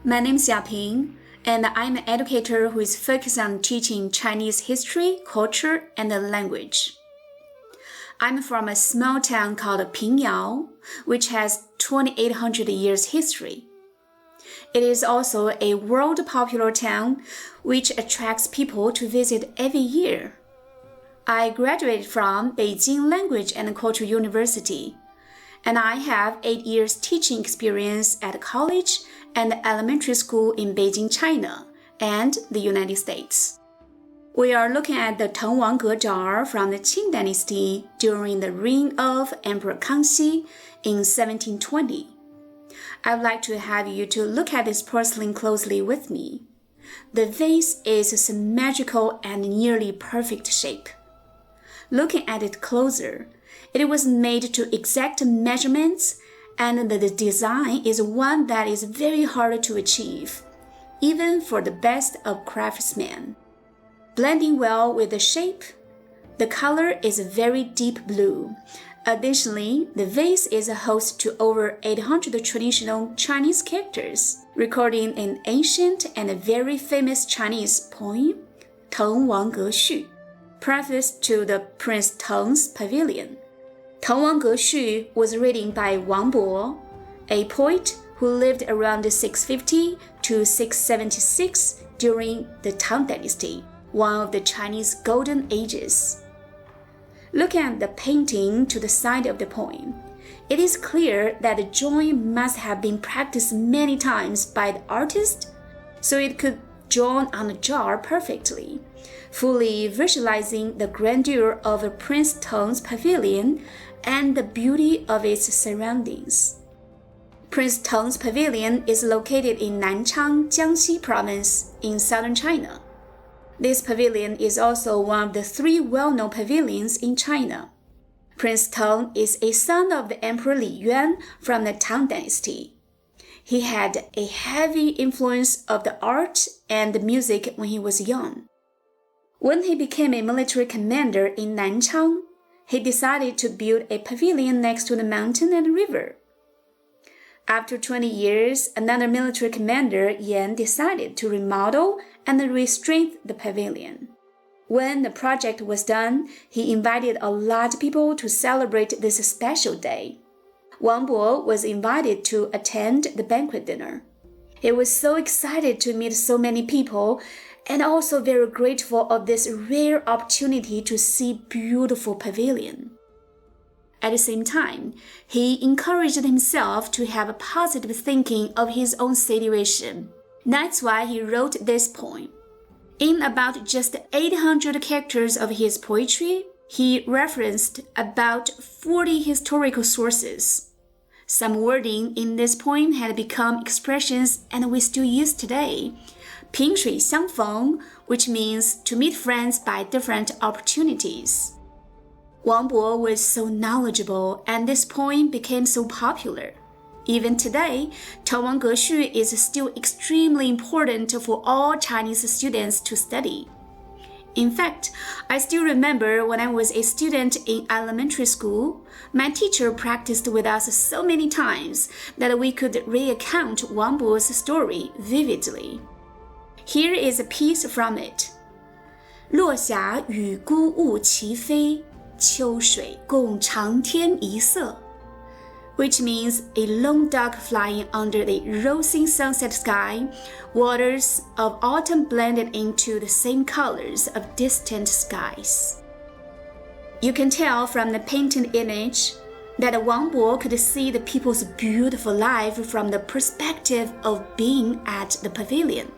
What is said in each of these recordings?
My name is Yaping, and I'm an educator who is focused on teaching Chinese history, culture, and language. I'm from a small town called Pingyao, which has 2,800 years history. It is also a world popular town which attracts people to visit every year. I graduated from Beijing Language and Culture University, and I have 8 years teaching experience at college and elementary school in Beijing, China, and the United States. We are looking at the Tengwang Ge Jar from the Qing Dynasty during the reign of Emperor Kangxi in 1720. I would like to have you to look at this porcelain closely with me. The vase is symmetrical and nearly perfect shape. Looking at it closer, it was made to exact measurements, and the design is one that is very hard to achieve, even for the best of craftsmen. Blending well with the shape, the color is very deep blue. Additionally, the vase is a host to over 800 traditional Chinese characters, recording an ancient and very famous Chinese poem, Tengwang Ge Jar, preface to the Prince Teng's pavilion. Tengwang Ge Jar was written by Wang Bo, a poet who lived around 650 to 676 during the Tang Dynasty, one of the Chinese golden ages. Looking at the painting to the side of the poem, it is clear that the drawing must have been practiced many times by the artist, so it could draw on the jar perfectly, fully visualizing the grandeur of Prince Teng's pavilion and the beauty of its surroundings. Prince Teng's pavilion is located in Nanchang, Jiangxi province in southern China. This pavilion is also one of the 3 well-known pavilions in China. Prince Teng is a son of the Emperor Li Yuan from the Tang Dynasty. He had a heavy influence of the art and the music when he was young. When he became a military commander in Nanchang, he decided to build a pavilion next to the mountain and river. After 20 years, another military commander, Yan, decided to remodel and re-strengthen the pavilion. When the project was done, he invited a lot of people to celebrate this special day. Wang Bo was invited to attend the banquet dinner. He was so excited to meet so many people and also very grateful of this rare opportunity to see beautiful pavilion. At the same time, he encouraged himself to have positive thinking of his own situation. That's why he wrote this poem. In about just 800 characters of his poetry, he referenced about 40 historical sources. Some wording in this poem had become expressions and we still use today. 萍水相逢, which means to meet friends by different opportunities. Wang Bo was so knowledgeable, and this poem became so popular. Even today, Tengwang Ge Jar is still extremely important for all Chinese students to study. In fact, I still remember when I was a student in elementary school, my teacher practiced with us so many times that we could recount Wang Bo's story vividly. Here is a piece from it. 落霞与孤鹜齐飞, 秋水共长天一色, which means a lone duck flying under the rosy sunset sky, waters of autumn blended into the same colors of distant skies. You can tell from the painted image that Wang Bo could see the people's beautiful life from the perspective of being at the pavilion.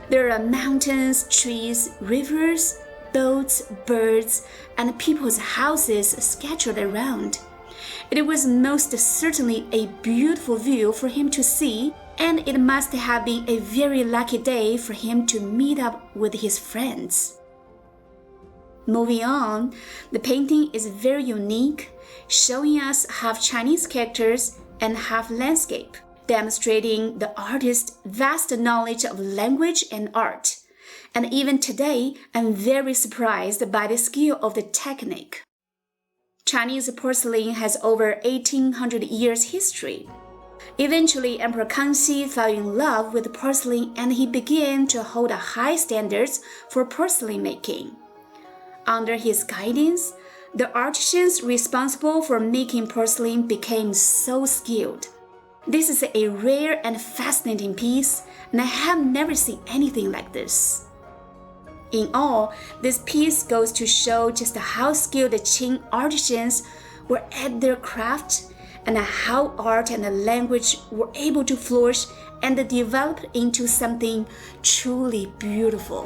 There are mountains, trees, rivers, boats, birds, and people's houses scattered around. It was most certainly a beautiful view for him to see, and it must have been a very lucky day for him to meet up with his friends. Moving on, the painting is very unique, showing us half Chinese characters and half landscape, demonstrating the artist's vast knowledge of language and art. And even today, I'm very surprised by the skill of the technique. Chinese porcelain has over 1,800 years history. Eventually, Emperor Kangxi fell in love with porcelain and he began to hold high standards for porcelain making. Under his guidance, the artisans responsible for making porcelain became so skilled. This is a rare and fascinating piece, and I have never seen anything like this. In all, this piece goes to show just how skilled the Qing artisans were at their craft and how art and language were able to flourish and develop into something truly beautiful.